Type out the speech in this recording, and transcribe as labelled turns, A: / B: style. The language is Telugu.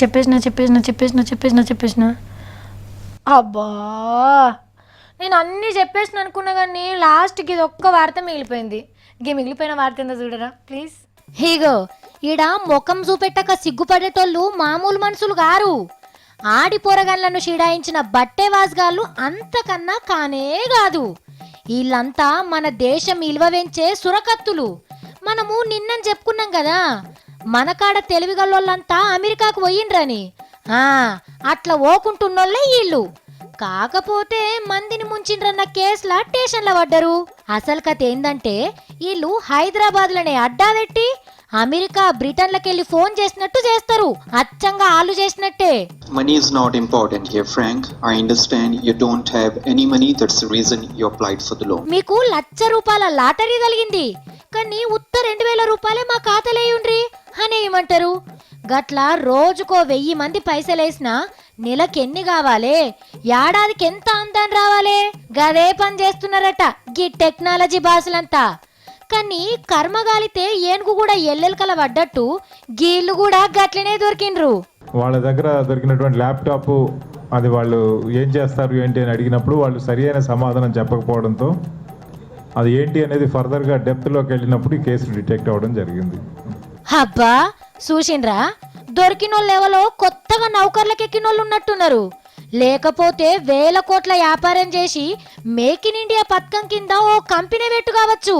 A: చెప్పేసిన అబ్బా నేను అన్నీ చెప్పేసిన అనుకున్నా కానీ లాస్ట్కి ఇది ఒక్క వార్త మిగిలిపోయింది. మిగిలిపోయిన వార్త ఏందో చూడరా ప్లీజ్.
B: హీగో ఈడ ముఖం చూపెట్టక సిగ్గుపడేటోళ్ళు మామూలు మనుషులు గారు. ఆడి పొరగన్లను షిడాయించిన బట్టే వాస్గాళ్ళు అంతకన్నా కానే కాదు. వీళ్ళంతా మన దేశం ఇల్వ వెంచే సురకత్తులు. మనము నిన్నని చెప్పుకున్నాం కదా, మనకాడ తెలివిగల్లోళ్ళంతా అమెరికాకు పోయిండ్రని. అట్లా ఓకుంటున్నోళ్ళే వీళ్ళు. కాకపోతే మందిని ముంచిండ్రన్న కేసుల స్టేషన్ల పడ్డరు. అసలు కథ ఏందంటే వీళ్ళు హైదరాబాద్ లోనే అడ్డా పెట్టి అమెరికా బ్రిటన్లకెళ్ళి ఫోన్ చేసినట్టు చేస్తారు, అచ్చంగా ఆలు చేసినట్టే.
C: Money is not important here, Frank. I understand you don't have any money. That's the reason you applied for the loan.
B: మీకు ₹1,00,000 లాటరీ కలిగింది కానీ ఉత్త 2,000 రూపాయలే మా ఖాతాలేయుండ్రి అని ఏమంటారు. గట్లా రోజుకో 1000 మంది పైసలేసినా నెలకెన్ని కావాలే, ఏడాదికి ఎంత అందాన్ని రావాలే. గదే పని చేస్తున్నారట గీ టెక్నాలజీ బాసులంతా. కానీ కర్మగాలితే ఏనుగు కూడా ఎల్లెలకల పడ్డట్టు గీళ్ళు కూడా గట్లనే దొరికిండ్రు.
D: వాళ్ళ దగ్గర దొరికినటువంటి ల్యాప్టాప్ అది వాళ్ళు ఏం చేస్తారు ఏంటి అని అడిగినప్పుడు వాళ్ళు సరియైన సమాధానం చెప్పకపోవడంతో అది ఏంటి అనేది ఫర్దర్గా డెప్త్లోకి వెళ్ళినప్పుడు ఈ కేసు డిటెక్ట్ అవ్వడం జరిగింది.
B: అబ్బా చూసిండ్రా, దొరికినోళ్ళెవలో కొత్తగా నౌకర్లకు ఎక్కినోళ్ళు ఉన్నట్టున్నారు. లేకపోతే 1000 కోట్ల వ్యాపారం చేసి మేక్ ఇన్ ఇండియా పథకం కింద ఓ కంపెనీ పెట్టు కావచ్చు.